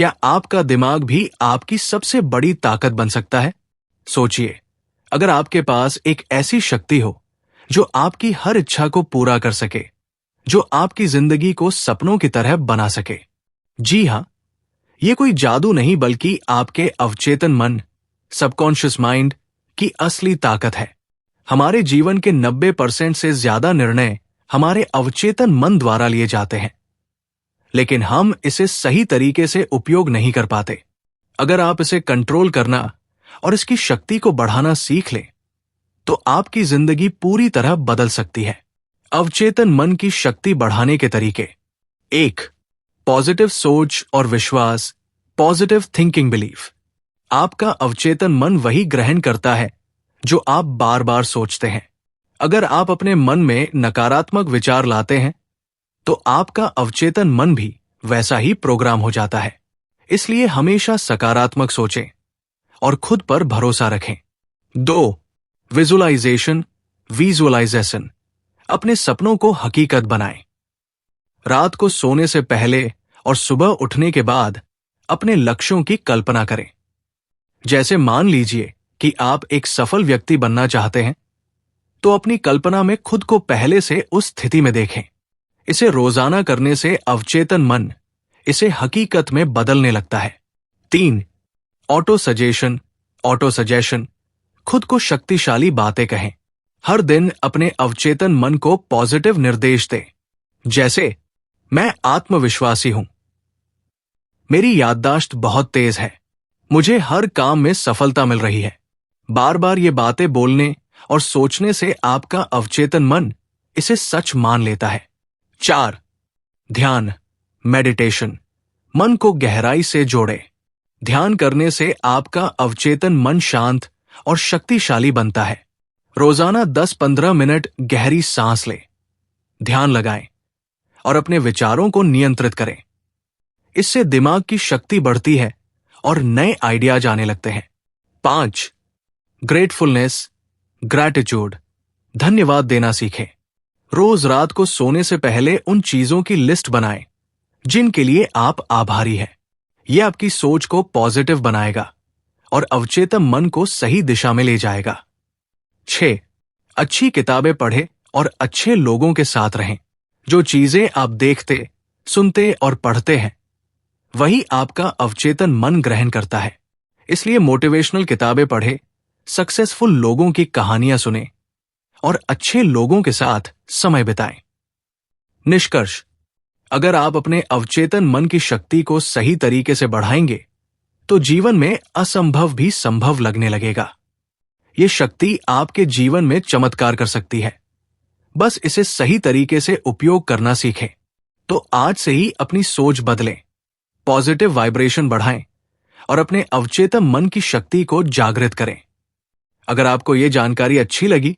क्या आपका दिमाग भी आपकी सबसे बड़ी ताकत बन सकता है? सोचिए, अगर आपके पास एक ऐसी शक्ति हो जो आपकी हर इच्छा को पूरा कर सके, जो आपकी जिंदगी को सपनों की तरह बना सके। जी हां, ये कोई जादू नहीं बल्कि आपके अवचेतन मन, सबकॉन्शियस माइंड की असली ताकत है। हमारे जीवन के 90% से ज्यादा निर्णय हमारे अवचेतन मन द्वारा लिए जाते हैं, लेकिन हम इसे सही तरीके से उपयोग नहीं कर पाते। अगर आप इसे कंट्रोल करना और इसकी शक्ति को बढ़ाना सीख लें, तो आपकी जिंदगी पूरी तरह बदल सकती है। अवचेतन मन की शक्ति बढ़ाने के तरीके। 1. पॉजिटिव सोच और विश्वास, पॉजिटिव थिंकिंग बिलीफ। आपका अवचेतन मन वही ग्रहण करता है जो आप बार बार सोचते हैं। अगर आप अपने मन में नकारात्मक विचार लाते हैं, तो आपका अवचेतन मन भी वैसा ही प्रोग्राम हो जाता है। इसलिए हमेशा सकारात्मक सोचें और खुद पर भरोसा रखें। 2. विजुअलाइजेशन। अपने सपनों को हकीकत बनाएं। रात को सोने से पहले और सुबह उठने के बाद अपने लक्ष्यों की कल्पना करें। जैसे मान लीजिए कि आप एक सफल व्यक्ति बनना चाहते हैं, तो अपनी कल्पना में खुद को पहले से उस स्थिति में देखें। इसे रोजाना करने से अवचेतन मन इसे हकीकत में बदलने लगता है। 3. Auto suggestion. खुद को शक्तिशाली बातें कहें। हर दिन अपने अवचेतन मन को पॉजिटिव निर्देश दें, जैसे मैं आत्मविश्वासी हूं, मेरी याददाश्त बहुत तेज है, मुझे हर काम में सफलता मिल रही है। बार बार ये बातें बोलने और सोचने से आपका अवचेतन मन इसे सच मान लेता है। 4. ध्यान, मेडिटेशन। मन को गहराई से जोड़े। ध्यान करने से आपका अवचेतन मन शांत और शक्तिशाली बनता है। रोजाना 10-15 मिनट गहरी सांस लें, ध्यान लगाएं और अपने विचारों को नियंत्रित करें। इससे दिमाग की शक्ति बढ़ती है और नए आइडियाज आने लगते हैं। 5. ग्रैटिट्यूड। धन्यवाद देना सीखें। रोज रात को सोने से पहले उन चीजों की लिस्ट बनाएं जिनके लिए आप आभारी हैं। यह आपकी सोच को पॉजिटिव बनाएगा और अवचेतन मन को सही दिशा में ले जाएगा। 6. अच्छी किताबें पढ़ें और अच्छे लोगों के साथ रहें। जो चीजें आप देखते, सुनते और पढ़ते हैं, वही आपका अवचेतन मन ग्रहण करता है। इसलिए मोटिवेशनल किताबें पढ़ें, सक्सेसफुल लोगों की कहानियां सुनें और अच्छे लोगों के साथ समय बिताएं। निष्कर्ष: अगर आप अपने अवचेतन मन की शक्ति को सही तरीके से बढ़ाएंगे, तो जीवन में असंभव भी संभव लगने लगेगा। ये शक्ति आपके जीवन में चमत्कार कर सकती है। बस इसे सही तरीके से उपयोग करना सीखें। तो आज से ही अपनी सोच बदलें, पॉजिटिव वाइब्रेशन बढ़ाएं और अपने अवचेतन मन की शक्ति को जागृत करें। अगर आपको ये जानकारी अच्छी लगी,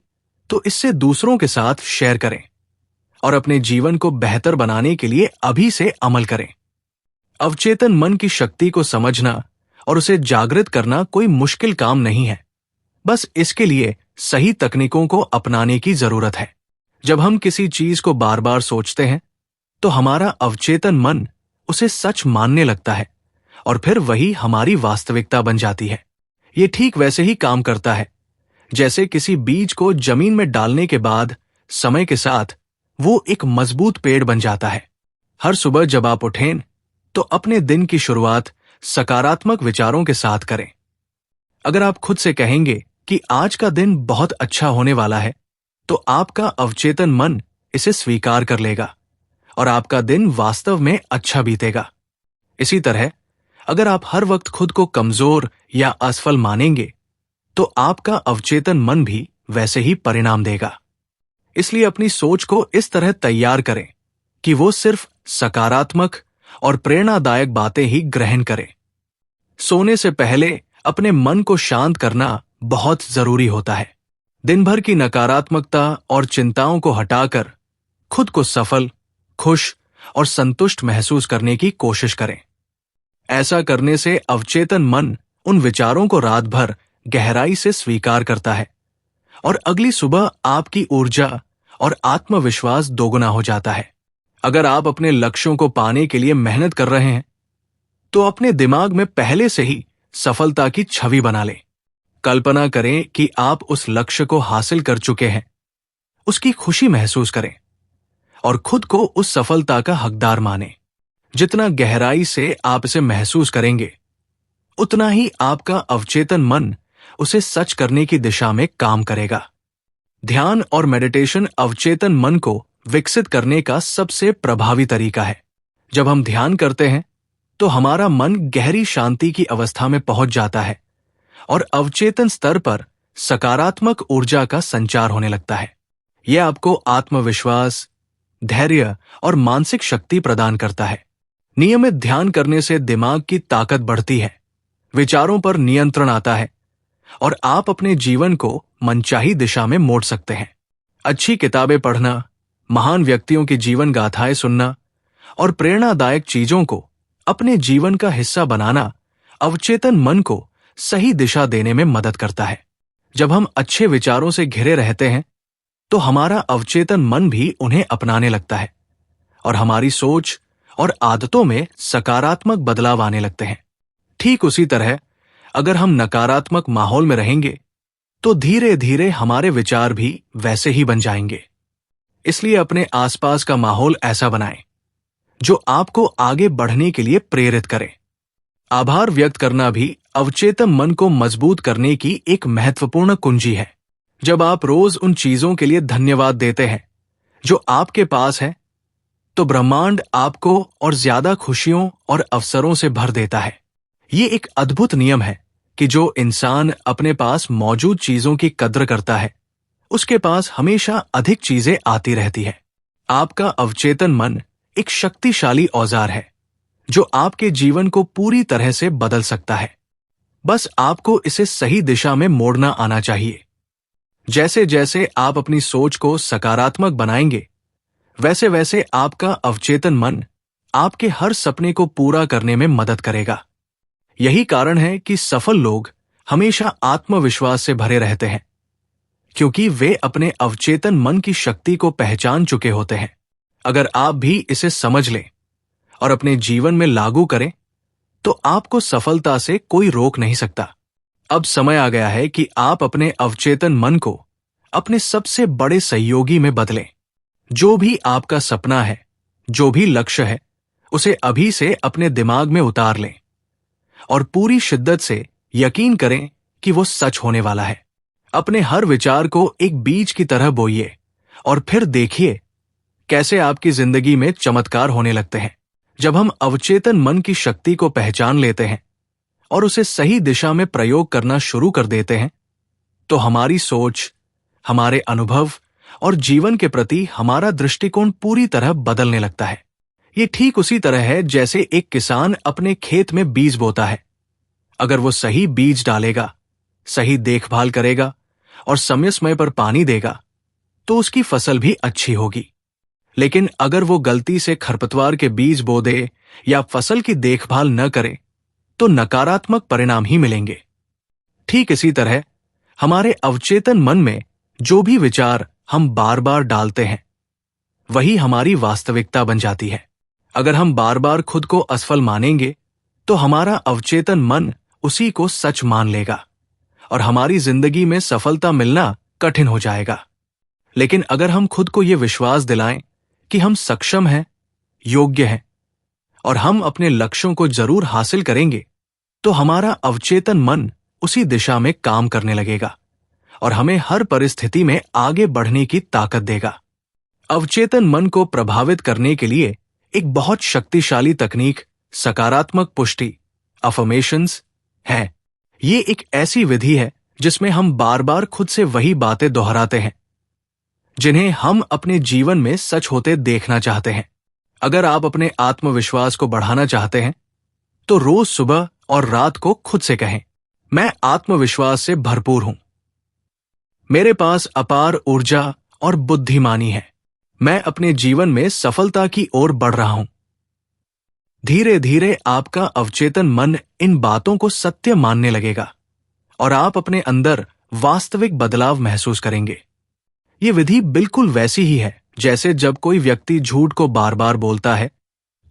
तो इससे दूसरों के साथ शेयर करें और अपने जीवन को बेहतर बनाने के लिए अभी से अमल करें। अवचेतन मन की शक्ति को समझना और उसे जागृत करना कोई मुश्किल काम नहीं है। बस इसके लिए सही तकनीकों को अपनाने की जरूरत है। जब हम किसी चीज को बार बार सोचते हैं, तो हमारा अवचेतन मन उसे सच मानने लगता है और फिर वही हमारी वास्तविकता बन जाती है। ये ठीक वैसे ही काम करता है जैसे किसी बीज को जमीन में डालने के बाद समय के साथ वो एक मजबूत पेड़ बन जाता है। हर सुबह जब आप उठें, तो अपने दिन की शुरुआत सकारात्मक विचारों के साथ करें। अगर आप खुद से कहेंगे कि आज का दिन बहुत अच्छा होने वाला है, तो आपका अवचेतन मन इसे स्वीकार कर लेगा और आपका दिन वास्तव में अच्छा बीतेगा। इसी तरह अगर आप हर वक्त खुद को कमजोर या असफल मानेंगे, तो आपका अवचेतन मन भी वैसे ही परिणाम देगा। इसलिए अपनी सोच को इस तरह तैयार करें कि वो सिर्फ सकारात्मक और प्रेरणादायक बातें ही ग्रहण करे। सोने से पहले अपने मन को शांत करना बहुत जरूरी होता है। दिन भर की नकारात्मकता और चिंताओं को हटाकर खुद को सफल, खुश और संतुष्ट महसूस करने की कोशिश करें। ऐसा करने से अवचेतन मन उन विचारों को रात भर गहराई से स्वीकार करता है और अगली सुबह आपकी ऊर्जा और आत्मविश्वास दोगुना हो जाता है। अगर आप अपने लक्ष्यों को पाने के लिए मेहनत कर रहे हैं, तो अपने दिमाग में पहले से ही सफलता की छवि बना लें। कल्पना करें कि आप उस लक्ष्य को हासिल कर चुके हैं, उसकी खुशी महसूस करें और खुद को उस सफलता का हकदार मानें। जितना गहराई से आप इसे महसूस करेंगे, उतना ही आपका अवचेतन मन उसे सच करने की दिशा में काम करेगा। ध्यान और मेडिटेशन अवचेतन मन को विकसित करने का सबसे प्रभावी तरीका है। जब हम ध्यान करते हैं तो हमारा मन गहरी शांति की अवस्था में पहुंच जाता है और अवचेतन स्तर पर सकारात्मक ऊर्जा का संचार होने लगता है। यह आपको आत्मविश्वास, धैर्य और मानसिक शक्ति प्रदान करता है। नियमित ध्यान करने से दिमाग की ताकत बढ़ती है, विचारों पर नियंत्रण आता है और आप अपने जीवन को मनचाही दिशा में मोड़ सकते हैं। अच्छी किताबें पढ़ना, महान व्यक्तियों की जीवन गाथाएं सुनना और प्रेरणादायक चीजों को अपने जीवन का हिस्सा बनाना अवचेतन मन को सही दिशा देने में मदद करता है। जब हम अच्छे विचारों से घिरे रहते हैं तो हमारा अवचेतन मन भी उन्हें अपनाने लगता है और हमारी सोच और आदतों में सकारात्मक बदलाव आने लगते हैं। ठीक उसी तरह अगर हम नकारात्मक माहौल में रहेंगे तो धीरे धीरे हमारे विचार भी वैसे ही बन जाएंगे। इसलिए अपने आसपास का माहौल ऐसा बनाएं जो आपको आगे बढ़ने के लिए प्रेरित करे। आभार व्यक्त करना भी अवचेतन मन को मजबूत करने की एक महत्वपूर्ण कुंजी है। जब आप रोज उन चीजों के लिए धन्यवाद देते हैं जो आपके पास है, तो ब्रह्मांड आपको और ज्यादा खुशियों और अवसरों से भर देता है। ये एक अद्भुत नियम है कि जो इंसान अपने पास मौजूद चीजों की कद्र करता है, उसके पास हमेशा अधिक चीजें आती रहती है। आपका अवचेतन मन एक शक्तिशाली औजार है जो आपके जीवन को पूरी तरह से बदल सकता है। बस आपको इसे सही दिशा में मोड़ना आना चाहिए। जैसे जैसे आप अपनी सोच को सकारात्मक बनाएंगे, वैसे वैसे आपका अवचेतन मन आपके हर सपने को पूरा करने में मदद करेगा। यही कारण है कि सफल लोग हमेशा आत्मविश्वास से भरे रहते हैं, क्योंकि वे अपने अवचेतन मन की शक्ति को पहचान चुके होते हैं। अगर आप भी इसे समझ लें और अपने जीवन में लागू करें, तो आपको सफलता से कोई रोक नहीं सकता। अब समय आ गया है कि आप अपने अवचेतन मन को अपने सबसे बड़े सहयोगी में बदलें। जो भी आपका सपना है, जो भी लक्ष्य है, उसे अभी से अपने दिमाग में उतार लें और पूरी शिद्दत से यकीन करें कि वो सच होने वाला है। अपने हर विचार को एक बीज की तरह बोइए और फिर देखिए कैसे आपकी जिंदगी में चमत्कार होने लगते हैं। जब हम अवचेतन मन की शक्ति को पहचान लेते हैं और उसे सही दिशा में प्रयोग करना शुरू कर देते हैं, तो हमारी सोच, हमारे अनुभव और जीवन के प्रति हमारा दृष्टिकोण पूरी तरह बदलने लगता है। ये ठीक उसी तरह है जैसे एक किसान अपने खेत में बीज बोता है। अगर वो सही बीज डालेगा, सही देखभाल करेगा और समय समय पर पानी देगा, तो उसकी फसल भी अच्छी होगी। लेकिन अगर वो गलती से खरपतवार के बीज बो दे या फसल की देखभाल न करे, तो नकारात्मक परिणाम ही मिलेंगे। ठीक इसी तरह हमारे अवचेतन मन में जो भी विचार हम बार बार डालते हैं, वही हमारी वास्तविकता बन जाती है। अगर हम बार बार खुद को असफल मानेंगे, तो हमारा अवचेतन मन उसी को सच मान लेगा और हमारी जिंदगी में सफलता मिलना कठिन हो जाएगा। लेकिन अगर हम खुद को यह विश्वास दिलाएं कि हम सक्षम हैं, योग्य हैं और हम अपने लक्ष्यों को जरूर हासिल करेंगे, तो हमारा अवचेतन मन उसी दिशा में काम करने लगेगा और हमें हर परिस्थिति में आगे बढ़ने की ताकत देगा। अवचेतन मन को प्रभावित करने के लिए एक बहुत शक्तिशाली तकनीक सकारात्मक पुष्टि, अफर्मेशंस है। ये एक ऐसी विधि है जिसमें हम बार बार खुद से वही बातें दोहराते हैं जिन्हें हम अपने जीवन में सच होते देखना चाहते हैं। अगर आप अपने आत्मविश्वास को बढ़ाना चाहते हैं, तो रोज सुबह और रात को खुद से कहें, मैं आत्मविश्वास से भरपूर हूं, मेरे पास अपार ऊर्जा और बुद्धिमानी है, मैं अपने जीवन में सफलता की ओर बढ़ रहा हूं। धीरे धीरे आपका अवचेतन मन इन बातों को सत्य मानने लगेगा और आप अपने अंदर वास्तविक बदलाव महसूस करेंगे। ये विधि बिल्कुल वैसी ही है जैसे जब कोई व्यक्ति झूठ को बार बार बोलता है,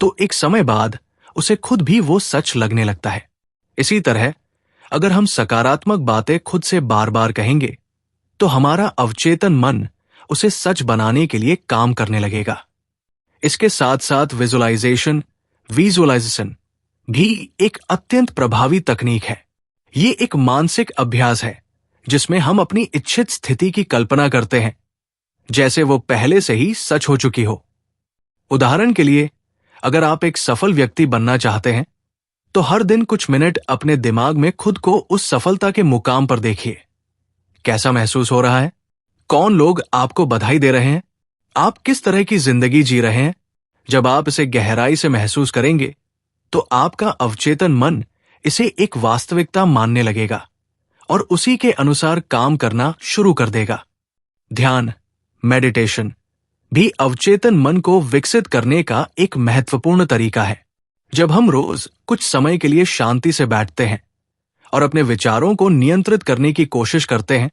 तो एक समय बाद उसे खुद भी वो सच लगने लगता है। इसी तरह अगर हम सकारात्मक बातें खुद से बार बार कहेंगे तो हमारा अवचेतन मन उसे सच बनाने के लिए काम करने लगेगा। इसके साथ साथ विजुअलाइजेशन भी एक अत्यंत प्रभावी तकनीक है। ये एक मानसिक अभ्यास है जिसमें हम अपनी इच्छित स्थिति की कल्पना करते हैं जैसे वो पहले से ही सच हो चुकी हो। उदाहरण के लिए, अगर आप एक सफल व्यक्ति बनना चाहते हैं तो हर दिन कुछ मिनट अपने दिमाग में खुद को उस सफलता के मुकाम पर देखिए। कैसा महसूस हो रहा है? कौन लोग आपको बधाई दे रहे हैं? आप किस तरह की जिंदगी जी रहे हैं? जब आप इसे गहराई से महसूस करेंगे तो आपका अवचेतन मन इसे एक वास्तविकता मानने लगेगा और उसी के अनुसार काम करना शुरू कर देगा। ध्यान, मेडिटेशन भी अवचेतन मन को विकसित करने का एक महत्वपूर्ण तरीका है। जब हम रोज कुछ समय के लिए शांति से बैठते हैं और अपने विचारों को नियंत्रित करने की कोशिश करते हैं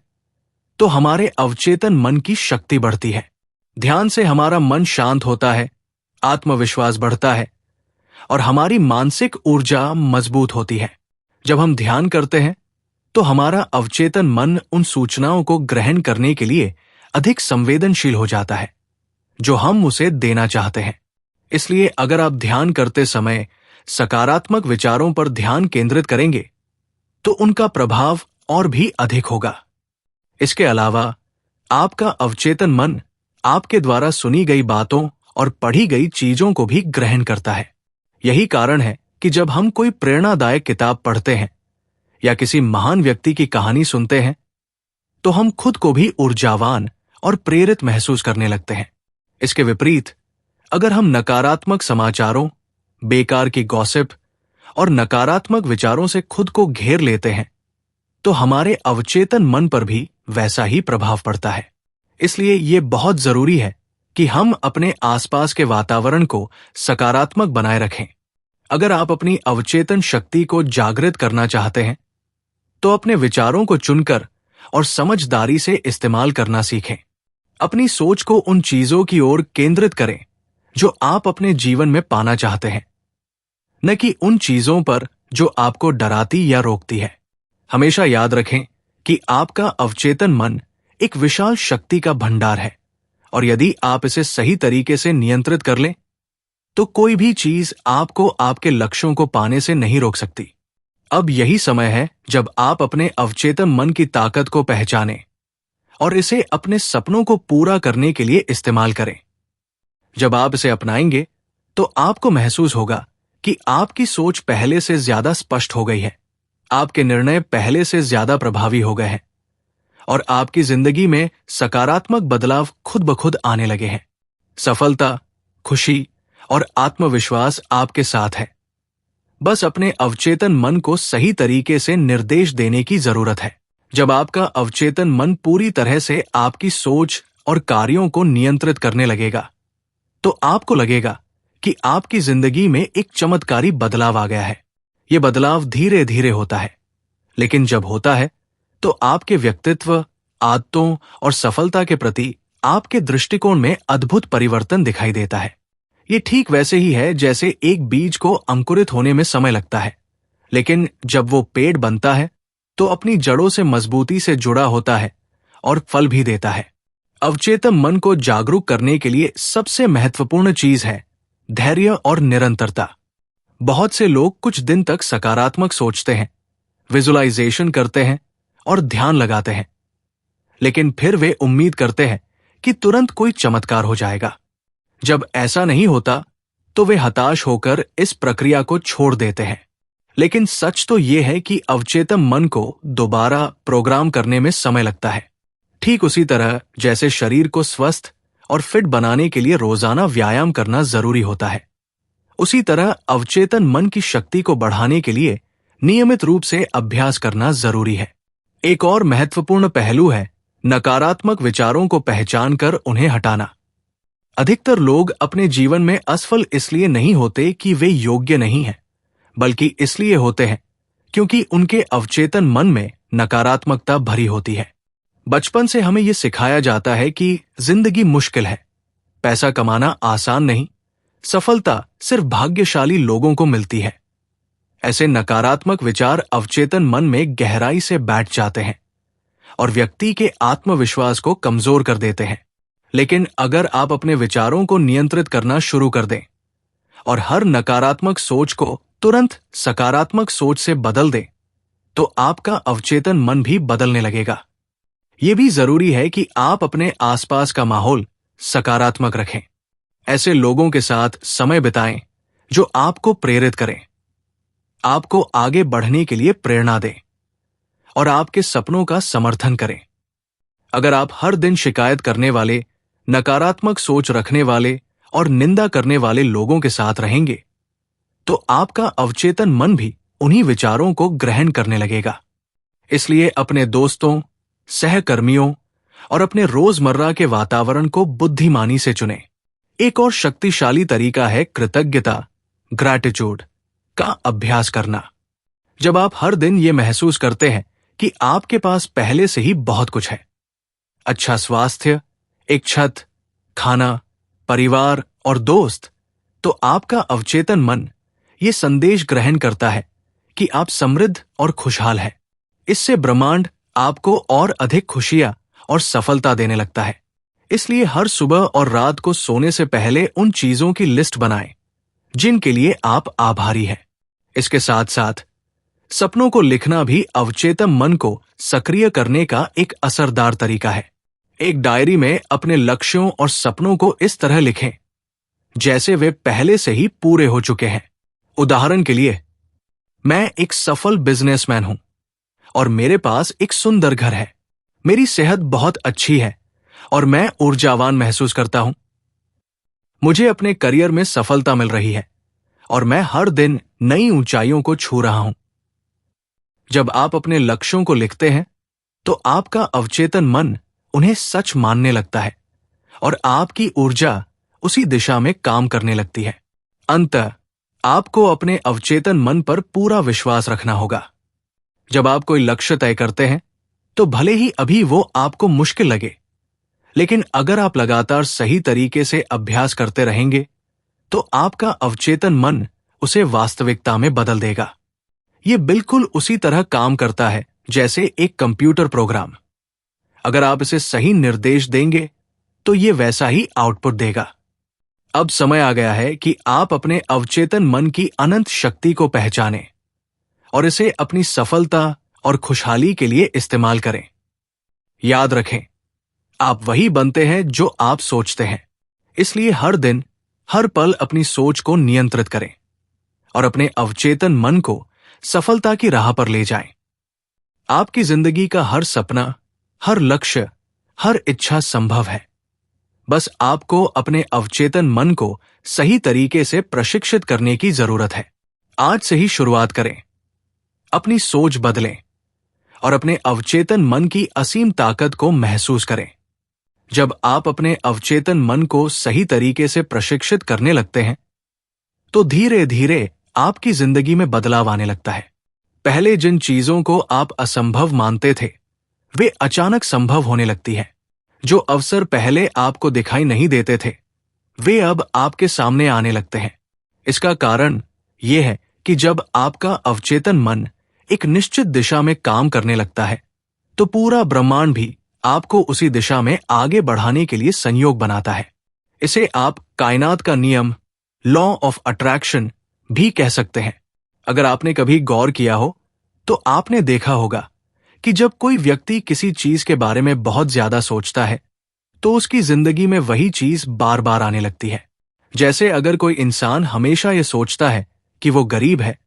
तो हमारे अवचेतन मन की शक्ति बढ़ती है। ध्यान से हमारा मन शांत होता है, आत्मविश्वास बढ़ता है और हमारी मानसिक ऊर्जा मजबूत होती है। जब हम ध्यान करते हैं तो हमारा अवचेतन मन उन सूचनाओं को ग्रहण करने के लिए अधिक संवेदनशील हो जाता है जो हम उसे देना चाहते हैं। इसलिए अगर आप ध्यान करते समय सकारात्मक विचारों पर ध्यान केंद्रित करेंगे तो उनका प्रभाव और भी अधिक होगा। इसके अलावा आपका अवचेतन मन आपके द्वारा सुनी गई बातों और पढ़ी गई चीजों को भी ग्रहण करता है। यही कारण है कि जब हम कोई प्रेरणादायक किताब पढ़ते हैं या किसी महान व्यक्ति की कहानी सुनते हैं तो हम खुद को भी ऊर्जावान और प्रेरित महसूस करने लगते हैं। इसके विपरीत, अगर हम नकारात्मक समाचारों, बेकार की गॉसिप और नकारात्मक विचारों से खुद को घेर लेते हैं तो हमारे अवचेतन मन पर भी वैसा ही प्रभाव पड़ता है। इसलिए ये बहुत जरूरी है कि हम अपने आसपास के वातावरण को सकारात्मक बनाए रखें। अगर आप अपनी अवचेतन शक्ति को जागृत करना चाहते हैं तो अपने विचारों को चुनकर और समझदारी से इस्तेमाल करना सीखें। अपनी सोच को उन चीजों की ओर केंद्रित करें जो आप अपने जीवन में पाना चाहते हैं, न कि उन चीजों पर जो आपको डराती या रोकती है। हमेशा याद रखें कि आपका अवचेतन मन एक विशाल शक्ति का भंडार है और यदि आप इसे सही तरीके से नियंत्रित कर लें तो कोई भी चीज आपको आपके लक्ष्यों को पाने से नहीं रोक सकती। अब यही समय है जब आप अपने अवचेतन मन की ताकत को पहचानें और इसे अपने सपनों को पूरा करने के लिए इस्तेमाल करें। जब आप इसे अपनाएंगे तो आपको महसूस होगा कि आपकी सोच पहले से ज्यादा स्पष्ट हो गई है, आपके निर्णय पहले से ज्यादा प्रभावी हो गए हैं और आपकी जिंदगी में सकारात्मक बदलाव खुद ब खुद आने लगे हैं। सफलता, खुशी और आत्मविश्वास आपके साथ है। बस अपने अवचेतन मन को सही तरीके से निर्देश देने की जरूरत है। जब आपका अवचेतन मन पूरी तरह से आपकी सोच और कार्यों को नियंत्रित करने लगेगा तो आपको लगेगा कि आपकी जिंदगी में एक चमत्कारी बदलाव आ गया है। यह बदलाव धीरे धीरे होता है, लेकिन जब होता है तो आपके व्यक्तित्व, आदतों और सफलता के प्रति आपके दृष्टिकोण में अद्भुत परिवर्तन दिखाई देता है। ये ठीक वैसे ही है जैसे एक बीज को अंकुरित होने में समय लगता है, लेकिन जब वो पेड़ बनता है तो अपनी जड़ों से मजबूती से जुड़ा होता है और फल भी देता है। अवचेतन मन को जागरूक करने के लिए सबसे महत्वपूर्ण चीज है धैर्य और निरंतरता। बहुत से लोग कुछ दिन तक सकारात्मक सोचते हैं, विजुअलाइजेशन करते हैं और ध्यान लगाते हैं, लेकिन फिर वे उम्मीद करते हैं कि तुरंत कोई चमत्कार हो जाएगा। जब ऐसा नहीं होता तो वे हताश होकर इस प्रक्रिया को छोड़ देते हैं। लेकिन सच तो यह है कि अवचेतन मन को दोबारा प्रोग्राम करने में समय लगता है। ठीक उसी तरह जैसे शरीर को स्वस्थ और फिट बनाने के लिए रोजाना व्यायाम करना जरूरी होता है, उसी तरह अवचेतन मन की शक्ति को बढ़ाने के लिए नियमित रूप से अभ्यास करना जरूरी है। एक और महत्वपूर्ण पहलू है नकारात्मक विचारों को पहचान कर उन्हें हटाना। अधिकतर लोग अपने जीवन में असफल इसलिए नहीं होते कि वे योग्य नहीं हैं, बल्कि इसलिए होते हैं क्योंकि उनके अवचेतन मन में नकारात्मकता भरी होती है। बचपन से हमें यह सिखाया जाता है कि जिंदगी मुश्किल है, पैसा कमाना आसान नहीं, सफलता सिर्फ भाग्यशाली लोगों को मिलती है। ऐसे नकारात्मक विचार अवचेतन मन में गहराई से बैठ जाते हैं और व्यक्ति के आत्मविश्वास को कमजोर कर देते हैं। लेकिन अगर आप अपने विचारों को नियंत्रित करना शुरू कर दें और हर नकारात्मक सोच को तुरंत सकारात्मक सोच से बदल दें, तो आपका अवचेतन मन भी बदलने लगेगा। यह भी जरूरी है कि आप अपने आसपास का माहौल सकारात्मक रखें। ऐसे लोगों के साथ समय बिताएं जो आपको प्रेरित करें, आपको आगे बढ़ने के लिए प्रेरणा दें और आपके सपनों का समर्थन करें। अगर आप हर दिन शिकायत करने वाले, नकारात्मक सोच रखने वाले और निंदा करने वाले लोगों के साथ रहेंगे, तो आपका अवचेतन मन भी उन्हीं विचारों को ग्रहण करने लगेगा। इसलिए अपने दोस्तों, सहकर्मियों और अपने रोजमर्रा के वातावरण को बुद्धिमानी से चुनें। एक और शक्तिशाली तरीका है कृतज्ञता, ग्रैटिट्यूड का अभ्यास करना। जब आप हर दिन ये महसूस करते हैं कि आपके पास पहले से ही बहुत कुछ है, अच्छा स्वास्थ्य, एक छत, खाना, परिवार और दोस्त, तो आपका अवचेतन मन ये संदेश ग्रहण करता है कि आप समृद्ध और खुशहाल हैं। इससे ब्रह्मांड आपको और अधिक खुशियां और सफलता देने लगता है। इसलिए हर सुबह और रात को सोने से पहले उन चीजों की लिस्ट बनाएं जिनके लिए आप आभारी हैं। इसके साथ साथ सपनों को लिखना भी अवचेतन मन को सक्रिय करने का एक असरदार तरीका है। एक डायरी में अपने लक्ष्यों और सपनों को इस तरह लिखें जैसे वे पहले से ही पूरे हो चुके हैं। उदाहरण के लिए, मैं एक सफल बिजनेसमैन हूं और मेरे पास एक सुंदर घर है। मेरी सेहत बहुत अच्छी है और मैं ऊर्जावान महसूस करता हूं। मुझे अपने करियर में सफलता मिल रही है और मैं हर दिन नई ऊंचाइयों को छू रहा हूं। जब आप अपने लक्ष्यों को लिखते हैं, तो आपका अवचेतन मन उन्हें सच मानने लगता है और आपकी ऊर्जा उसी दिशा में काम करने लगती है। अंततः आपको अपने अवचेतन मन पर पूरा विश्वास रखना होगा। जब आप कोई लक्ष्य तय करते हैं, तो भले ही अभी वो आपको मुश्किल लगे, लेकिन अगर आप लगातार सही तरीके से अभ्यास करते रहेंगे, तो आपका अवचेतन मन उसे वास्तविकता में बदल देगा। ये बिल्कुल उसी तरह काम करता है जैसे एक कंप्यूटर प्रोग्राम। अगर आप इसे सही निर्देश देंगे, तो ये वैसा ही आउटपुट देगा। अब समय आ गया है कि आप अपने अवचेतन मन की अनंत शक्ति को पहचानें और इसे अपनी सफलता और खुशहाली के लिए इस्तेमाल करें। याद रखें, आप वही बनते हैं जो आप सोचते हैं। इसलिए हर दिन, हर पल अपनी सोच को नियंत्रित करें और अपने अवचेतन मन को सफलता की राह पर ले जाएं। आपकी जिंदगी का हर सपना, हर लक्ष्य, हर इच्छा संभव है। बस आपको अपने अवचेतन मन को सही तरीके से प्रशिक्षित करने की जरूरत है। आज से ही शुरुआत करें, अपनी सोच बदलें और अपने अवचेतन मन की असीम ताकत को महसूस करें। जब आप अपने अवचेतन मन को सही तरीके से प्रशिक्षित करने लगते हैं, तो धीरे धीरे आपकी जिंदगी में बदलाव आने लगता है। पहले जिन चीजों को आप असंभव मानते थे, वे अचानक संभव होने लगती है। जो अवसर पहले आपको दिखाई नहीं देते थे, वे अब आपके सामने आने लगते हैं। इसका कारण यह है कि जब आपका अवचेतन मन एक निश्चित दिशा में काम करने लगता है, तो पूरा ब्रह्मांड भी आपको उसी दिशा में आगे बढ़ाने के लिए संयोग बनाता है। इसे आप कायनात का नियम, लॉ ऑफ अट्रैक्शन भी कह सकते हैं। अगर आपने कभी गौर किया हो, तो आपने देखा होगा कि जब कोई व्यक्ति किसी चीज के बारे में बहुत ज्यादा सोचता है, तो उसकी जिंदगी में वही चीज बार बार आने लगती है। जैसे अगर कोई इंसान हमेशा ये सोचता है कि वो गरीब है,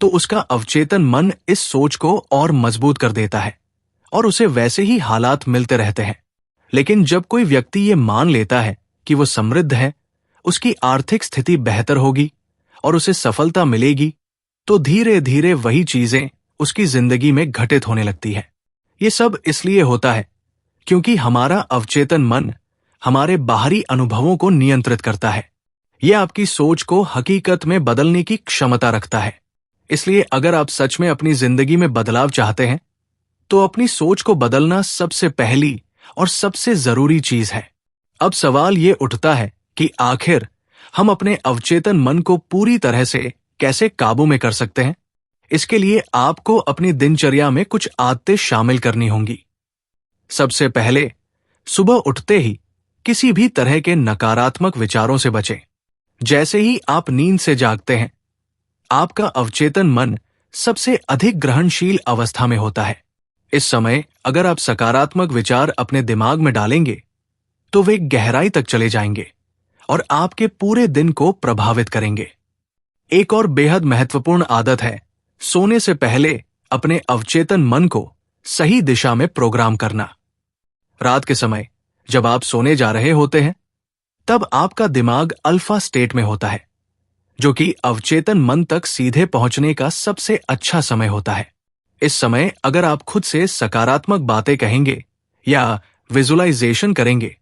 तो उसका अवचेतन मन इस सोच को और मजबूत कर देता है और उसे वैसे ही हालात मिलते रहते हैं। लेकिन जब कोई व्यक्ति ये मान लेता है कि वो समृद्ध है, उसकी आर्थिक स्थिति बेहतर होगी और उसे सफलता मिलेगी, तो धीरे धीरे वही चीजें उसकी जिंदगी में घटित होने लगती है। ये सब इसलिए होता है क्योंकि हमारा अवचेतन मन हमारे बाहरी अनुभवों को नियंत्रित करता है। यह आपकी सोच को हकीकत में बदलने की क्षमता रखता है। इसलिए अगर आप सच में अपनी जिंदगी में बदलाव चाहते हैं, तो अपनी सोच को बदलना सबसे पहली और सबसे जरूरी चीज है। अब सवाल ये उठता है कि आखिर हम अपने अवचेतन मन को पूरी तरह से कैसे काबू में कर सकते हैं? इसके लिए आपको अपनी दिनचर्या में कुछ आदतें शामिल करनी होंगी। सबसे पहले, सुबह उठते ही किसी भी तरह के नकारात्मक विचारों से बचें। जैसे ही आप नींद से जागते हैं, आपका अवचेतन मन सबसे अधिक ग्रहणशील अवस्था में होता है। इस समय अगर आप सकारात्मक विचार अपने दिमाग में डालेंगे, तो वे गहराई तक चले जाएंगे और आपके पूरे दिन को प्रभावित करेंगे। एक और बेहद महत्वपूर्ण आदत है सोने से पहले अपने अवचेतन मन को सही दिशा में प्रोग्राम करना। रात के समय जब आप सोने जा रहे होते हैं, तब आपका दिमाग अल्फा स्टेट में होता है, जो कि अवचेतन मन तक सीधे पहुंचने का सबसे अच्छा समय होता है। इस समय अगर आप खुद से सकारात्मक बातें कहेंगे या विजुअलाइजेशन करेंगे,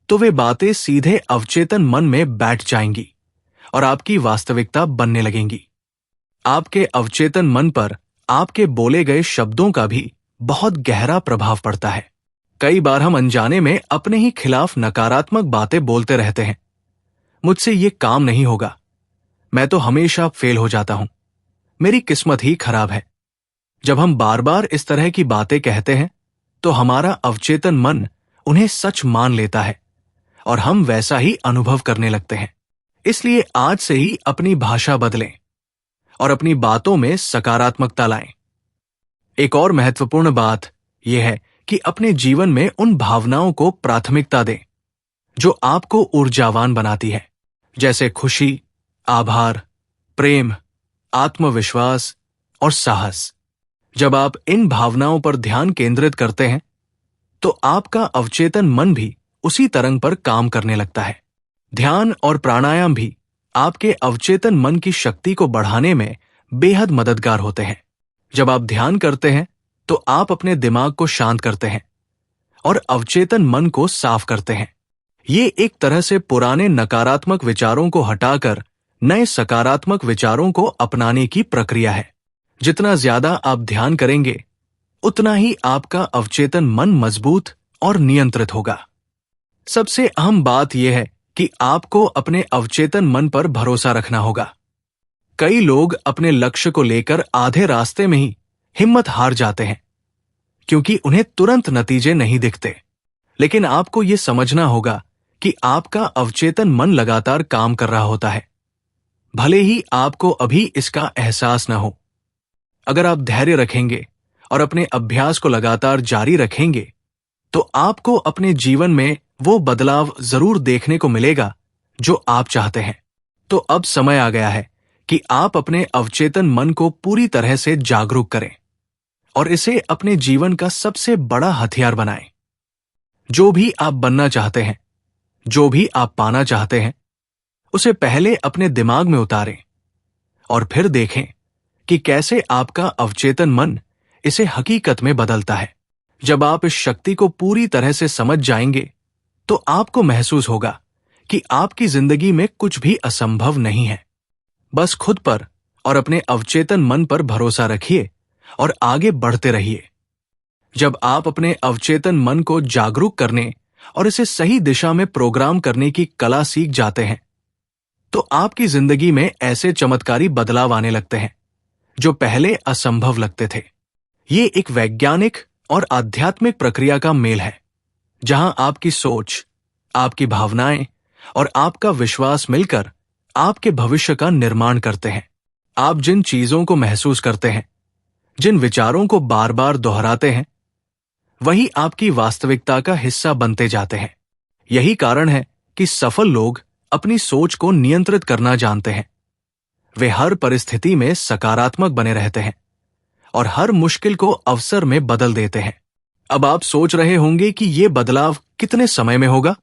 तो वे बातें सीधे अवचेतन मन में बैठ जाएंगी और आपकी वास्तविकता बनने लगेंगी। आपके अवचेतन मन पर आपके बोले गए शब्दों का भी बहुत गहरा प्रभाव पड़ता है। कई बार हम अनजाने में अपने ही खिलाफ नकारात्मक बातें बोलते रहते हैं। मुझसे ये काम नहीं होगा, मैं तो हमेशा फेल हो जाता हूं, मेरी किस्मत ही खराब है। जब हम बार बार इस तरह की बातें कहते हैं, तो हमारा अवचेतन मन उन्हें सच मान लेता है और हम वैसा ही अनुभव करने लगते हैं। इसलिए आज से ही अपनी भाषा बदलें और अपनी बातों में सकारात्मकता लाएं। एक और महत्वपूर्ण बात यह है कि अपने जीवन में उन भावनाओं को प्राथमिकता दें जो आपको ऊर्जावान बनाती है, जैसे खुशी, आभार, प्रेम, आत्मविश्वास और साहस। जब आप इन भावनाओं पर ध्यान केंद्रित करते हैं, तो आपका अवचेतन मन भी उसी तरंग पर काम करने लगता है। ध्यान और प्राणायाम भी आपके अवचेतन मन की शक्ति को बढ़ाने में बेहद मददगार होते हैं। जब आप ध्यान करते हैं, तो आप अपने दिमाग को शांत करते हैं और अवचेतन मन को साफ करते हैं। ये एक तरह से पुराने नकारात्मक विचारों को हटाकर नए सकारात्मक विचारों को अपनाने की प्रक्रिया है। जितना ज्यादा आप ध्यान करेंगे, उतना ही आपका अवचेतन मन मजबूत और नियंत्रित होगा। सबसे अहम बात यह है कि आपको अपने अवचेतन मन पर भरोसा रखना होगा। कई लोग अपने लक्ष्य को लेकर आधे रास्ते में ही हिम्मत हार जाते हैं, क्योंकि उन्हें तुरंत नतीजे नहीं दिखते। लेकिन आपको यह समझना होगा कि आपका अवचेतन मन लगातार काम कर रहा होता है, भले ही आपको अभी इसका एहसास न हो। अगर आप धैर्य रखेंगे और अपने अभ्यास को लगातार जारी रखेंगे, तो आपको अपने जीवन में वो बदलाव जरूर देखने को मिलेगा जो आप चाहते हैं। तो अब समय आ गया है कि आप अपने अवचेतन मन को पूरी तरह से जागरूक करें और इसे अपने जीवन का सबसे बड़ा हथियार बनाएं। जो भी आप बनना चाहते हैं, जो भी आप पाना चाहते हैं, उसे पहले अपने दिमाग में उतारें और फिर देखें कि कैसे आपका अवचेतन मन इसे हकीकत में बदलता है। जब आप इस शक्ति को पूरी तरह से समझ जाएंगे, तो आपको महसूस होगा कि आपकी जिंदगी में कुछ भी असंभव नहीं है। बस खुद पर और अपने अवचेतन मन पर भरोसा रखिए और आगे बढ़ते रहिए। जब आप अपने अवचेतन मन को जागरूक करने और इसे सही दिशा में प्रोग्राम करने की कला सीख जाते हैं, तो आपकी जिंदगी में ऐसे चमत्कारी बदलाव आने लगते हैं जो पहले असंभव लगते थे। ये एक वैज्ञानिक और आध्यात्मिक प्रक्रिया का मेल है, जहां आपकी सोच, आपकी भावनाएं और आपका विश्वास मिलकर आपके भविष्य का निर्माण करते हैं। आप जिन चीजों को महसूस करते हैं, जिन विचारों को बार बार दोहराते हैं, वही आपकी वास्तविकता का हिस्सा बनते जाते हैं। यही कारण है कि सफल लोग अपनी सोच को नियंत्रित करना जानते हैं। वे हर परिस्थिति में सकारात्मक बने रहते हैं और हर मुश्किल को अवसर में बदल देते हैं। अब आप सोच रहे होंगे कि यह बदलाव कितने समय में होगा?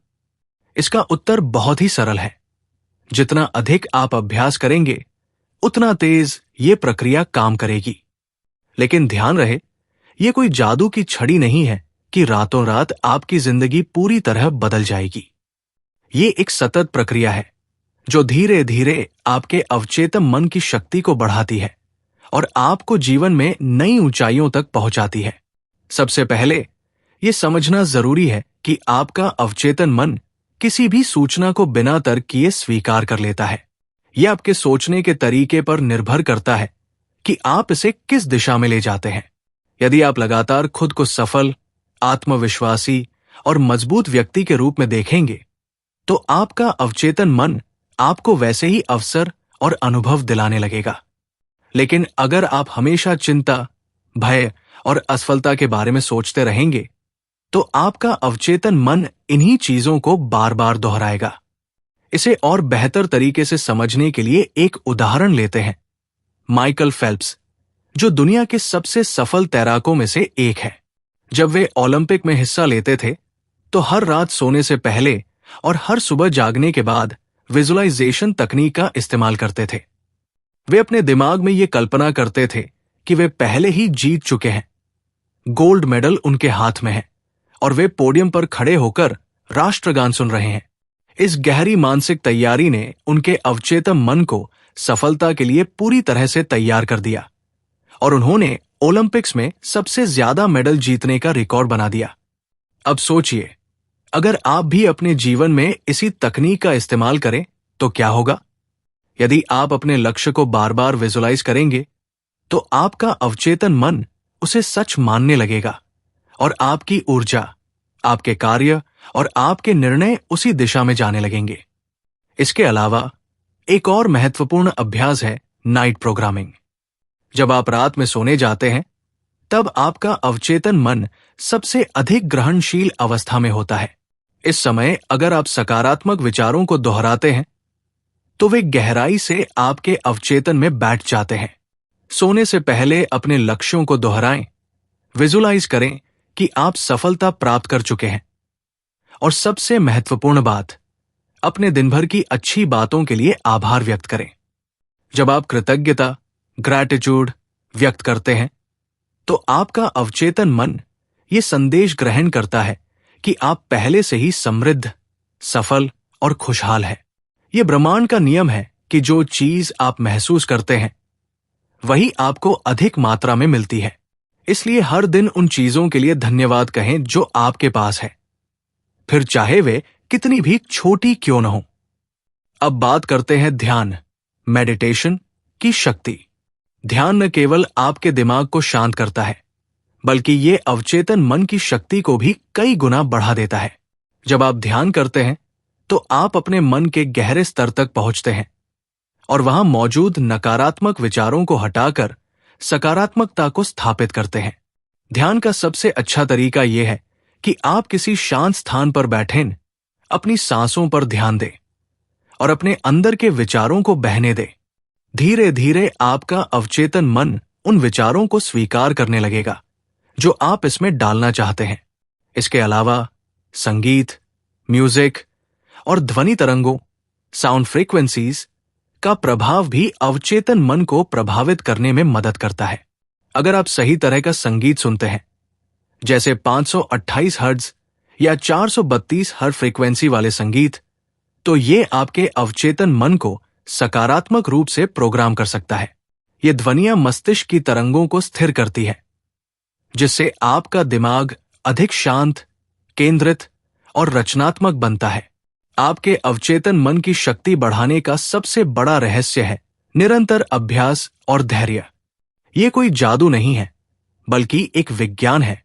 इसका उत्तर बहुत ही सरल है। जितना अधिक आप अभ्यास करेंगे, उतना तेज ये प्रक्रिया काम करेगी। लेकिन ध्यान रहे, यह कोई जादू की छड़ी नहीं है कि रातों रात आपकी जिंदगी पूरी तरह बदल जाएगी। ये एक सतत प्रक्रिया है जो धीरे धीरे आपके अवचेतन मन की शक्ति को बढ़ाती है और आपको जीवन में नई ऊंचाइयों तक पहुंचाती है। सबसे पहले यह समझना जरूरी है कि आपका अवचेतन मन किसी भी सूचना को बिना तर्क किए स्वीकार कर लेता है। यह आपके सोचने के तरीके पर निर्भर करता है कि आप इसे किस दिशा में ले जाते हैं। यदि आप लगातार खुद को सफल, आत्मविश्वासी और मजबूत व्यक्ति के रूप में देखेंगे, तो आपका अवचेतन मन आपको वैसे ही अवसर और अनुभव दिलाने लगेगा। लेकिन अगर आप हमेशा चिंता, भय और असफलता के बारे में सोचते रहेंगे, तो आपका अवचेतन मन इन्हीं चीजों को बार बार दोहराएगा। इसे और बेहतर तरीके से समझने के लिए एक उदाहरण लेते हैं। माइकल फेल्प्स, जो दुनिया के सबसे सफल तैराकों में से एक है, जब वे ओलंपिक में हिस्सा लेते थे तो हर रात सोने से पहले और हर सुबह जागने के बाद विजुअलाइजेशन तकनीक का इस्तेमाल करते थे। वे अपने दिमाग में ये कल्पना करते थे कि वे पहले ही जीत चुके हैं, गोल्ड मेडल उनके हाथ में है और वे पोडियम पर खड़े होकर राष्ट्रगान सुन रहे हैं। इस गहरी मानसिक तैयारी ने उनके अवचेतन मन को सफलता के लिए पूरी तरह से तैयार कर दिया और उन्होंने ओलंपिक्स में सबसे ज्यादा मेडल जीतने का रिकॉर्ड बना दिया। अब सोचिए, अगर आप भी अपने जीवन में इसी तकनीक का इस्तेमाल करें तो क्या होगा? यदि आप अपने लक्ष्य को बार बार विजुअलाइज करेंगे, तो आपका अवचेतन मन उसे सच मानने लगेगा और आपकी ऊर्जा, आपके कार्य और आपके निर्णय उसी दिशा में जाने लगेंगे। इसके अलावा एक और महत्वपूर्ण अभ्यास है नाइट प्रोग्रामिंग। जब आप रात में सोने जाते हैं, तब आपका अवचेतन मन सबसे अधिक ग्रहणशील अवस्था में होता है। इस समय अगर आप सकारात्मक विचारों को दोहराते हैं, तो वे गहराई से आपके अवचेतन में बैठ जाते हैं। सोने से पहले अपने लक्ष्यों को दोहराएं, विजुअलाइज करें कि आप सफलता प्राप्त कर चुके हैं। और सबसे महत्वपूर्ण बात, अपने दिन भर की अच्छी बातों के लिए आभार व्यक्त करें। जब आप कृतज्ञता, ग्रैटिट्यूड व्यक्त करते हैं, तो आपका अवचेतन मन ये संदेश ग्रहण करता है कि आप पहले से ही समृद्ध, सफल और खुशहाल हैं। ये ब्रह्मांड का नियम है कि जो चीज आप महसूस करते हैं, वही आपको अधिक मात्रा में मिलती है। इसलिए हर दिन उन चीजों के लिए धन्यवाद कहें जो आपके पास है, फिर चाहे वे कितनी भी छोटी क्यों न हो। अब बात करते हैं ध्यान, मेडिटेशन की शक्ति। ध्यान न केवल आपके दिमाग को शांत करता है, बल्कि ये अवचेतन मन की शक्ति को भी कई गुना बढ़ा देता है। जब आप ध्यान करते हैं, तो आप अपने मन के गहरे स्तर तक पहुंचते हैं और वहां मौजूद नकारात्मक विचारों को हटाकर सकारात्मकता को स्थापित करते हैं। ध्यान का सबसे अच्छा तरीका यह है कि आप किसी शांत स्थान पर बैठें, अपनी सांसों पर ध्यान दें और अपने अंदर के विचारों को बहने दें। धीरे धीरे आपका अवचेतन मन उन विचारों को स्वीकार करने लगेगा जो आप इसमें डालना चाहते हैं। इसके अलावा संगीत, म्यूजिक और ध्वनि तरंगों, साउंड फ्रीक्वेंसीज का प्रभाव भी अवचेतन मन को प्रभावित करने में मदद करता है। अगर आप सही तरह का संगीत सुनते हैं, जैसे 528 हर्ट्ज या 432 हर्ट्ज फ्रीक्वेंसी वाले संगीत, तो ये आपके अवचेतन मन को सकारात्मक रूप से प्रोग्राम कर सकता है। ये ध्वनियां मस्तिष्क की तरंगों को स्थिर करती है, जिससे आपका दिमाग अधिक शांत, केंद्रित और रचनात्मक बनता है। आपके अवचेतन मन की शक्ति बढ़ाने का सबसे बड़ा रहस्य है निरंतर अभ्यास और धैर्य। ये कोई जादू नहीं है, बल्कि एक विज्ञान है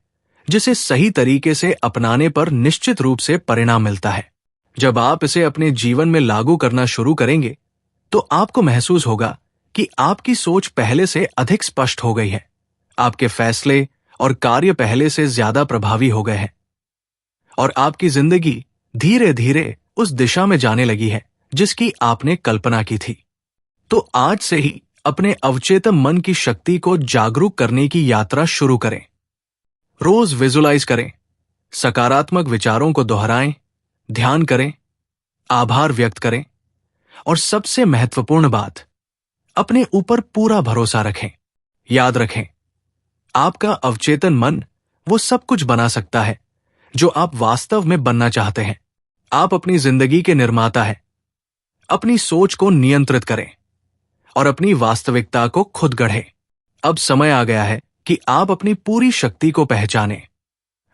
जिसे सही तरीके से अपनाने पर निश्चित रूप से परिणाम मिलता है। जब आप इसे अपने जीवन में लागू करना शुरू करेंगे, तो आपको महसूस होगा कि आपकी सोच पहले से अधिक स्पष्ट हो गई है, आपके फैसले और कार्य पहले से ज्यादा प्रभावी हो गए हैं और आपकी जिंदगी धीरे धीरे उस दिशा में जाने लगी है जिसकी आपने कल्पना की थी। तो आज से ही अपने अवचेतन मन की शक्ति को जागरूक करने की यात्रा शुरू करें। रोज विजुअलाइज करें, सकारात्मक विचारों को दोहराएं, ध्यान करें, आभार व्यक्त करें और सबसे महत्वपूर्ण बात, अपने ऊपर पूरा भरोसा रखें। याद रखें, आपका अवचेतन मन वो सब कुछ बना सकता है जो आप वास्तव में बनना चाहते हैं। आप अपनी जिंदगी के निर्माता हैं। अपनी सोच को नियंत्रित करें और अपनी वास्तविकता को खुद गढ़ें। अब समय आ गया है कि आप अपनी पूरी शक्ति को पहचानें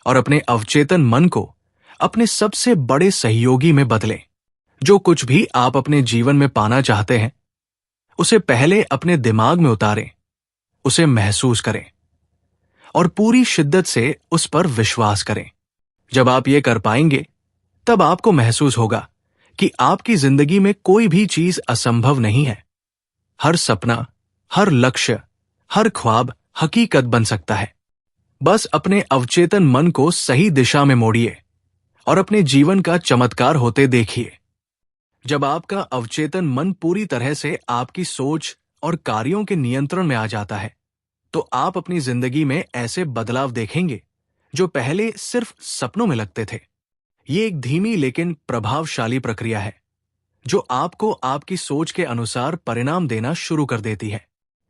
और अपने अवचेतन मन को अपने सबसे बड़े सहयोगी में बदलें। जो कुछ भी आप अपने जीवन में पाना चाहते हैं, उसे पहले अपने दिमाग में उतारें, उसे महसूस करें और पूरी शिद्दत से उस पर विश्वास करें। जब आप ये कर पाएंगे, तब आपको महसूस होगा कि आपकी जिंदगी में कोई भी चीज असंभव नहीं है। हर सपना, हर लक्ष्य, हर ख्वाब हकीकत बन सकता है। बस अपने अवचेतन मन को सही दिशा में मोड़िए और अपने जीवन का चमत्कार होते देखिए। जब आपका अवचेतन मन पूरी तरह से आपकी सोच और कार्यों के नियंत्रण में आ जाता है, तो आप अपनी जिंदगी में ऐसे बदलाव देखेंगे जो पहले सिर्फ सपनों में लगते थे। ये एक धीमी लेकिन प्रभावशाली प्रक्रिया है जो आपको आपकी सोच के अनुसार परिणाम देना शुरू कर देती है।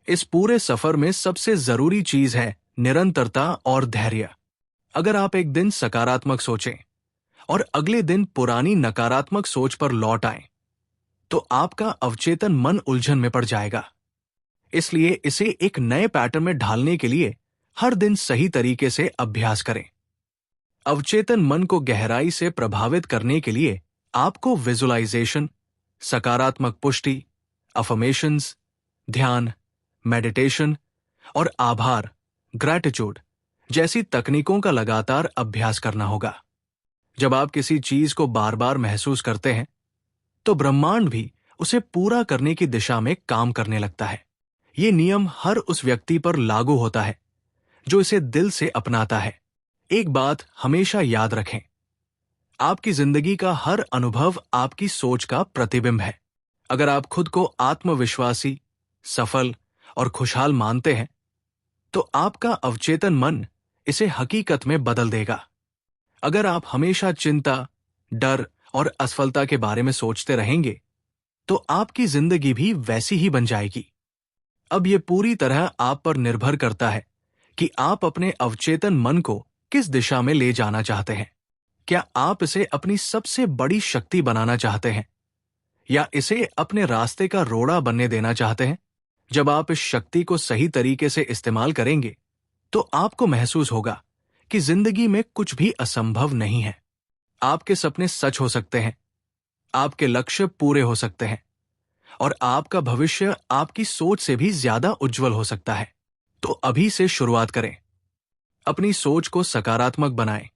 इस पूरे सफर में सबसे जरूरी चीज है निरंतरता और धैर्य। अगर आप एक दिन सकारात्मक सोचें और अगले दिन पुरानी नकारात्मक सोच पर लौट आएं, तो आपका अवचेतन मन उलझन में पड़ जाएगा। इसलिए इसे एक नए पैटर्न में ढालने के लिए हर दिन सही तरीके से अभ्यास करें। अवचेतन मन को गहराई से प्रभावित करने के लिए आपको विजुअलाइजेशन, सकारात्मक पुष्टि, अफर्मेशंस, ध्यान, मेडिटेशन और आभार, ग्रैटिट्यूड जैसी तकनीकों का लगातार अभ्यास करना होगा। जब आप किसी चीज को बार बार महसूस करते हैं, तो ब्रह्मांड भी उसे पूरा करने की दिशा में काम करने लगता है। ये नियम हर उस व्यक्ति पर लागू होता है जो इसे दिल से अपनाता है। एक बात हमेशा याद रखें, आपकी जिंदगी का हर अनुभव आपकी सोच का प्रतिबिंब है। अगर आप खुद को आत्मविश्वासी, सफल और खुशहाल मानते हैं, तो आपका अवचेतन मन इसे हकीकत में बदल देगा। अगर आप हमेशा चिंता, डर और असफलता के बारे में सोचते रहेंगे, तो आपकी जिंदगी भी वैसी ही बन जाएगी। अब यह पूरी तरह आप पर निर्भर करता है कि आप अपने अवचेतन मन को किस दिशा में ले जाना चाहते हैं। क्या आप इसे अपनी सबसे बड़ी शक्ति बनाना चाहते हैं, या इसे अपने रास्ते का रोड़ा बनने देना चाहते हैं? जब आप इस शक्ति को सही तरीके से इस्तेमाल करेंगे, तो आपको महसूस होगा कि जिंदगी में कुछ भी असंभव नहीं है। आपके सपने सच हो सकते हैं, आपके लक्ष्य पूरे हो सकते हैं और आपका भविष्य आपकी सोच से भी ज्यादा उज्जवल हो सकता है। तो अभी से शुरुआत करें। अपनी सोच को सकारात्मक बनाएं।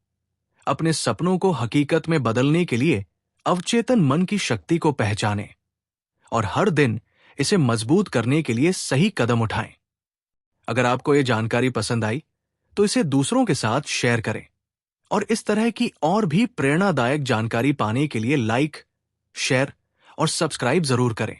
अपने सपनों को हकीकत में बदलने के लिए अवचेतन मन की शक्ति को पहचानें और हर दिन इसे मजबूत करने के लिए सही कदम उठाएं। अगर आपको ये जानकारी पसंद आई, तो इसे दूसरों के साथ शेयर करें और इस तरह की और भी प्रेरणादायक जानकारी पाने के लिए लाइक, शेयर और सब्सक्राइब जरूर करें।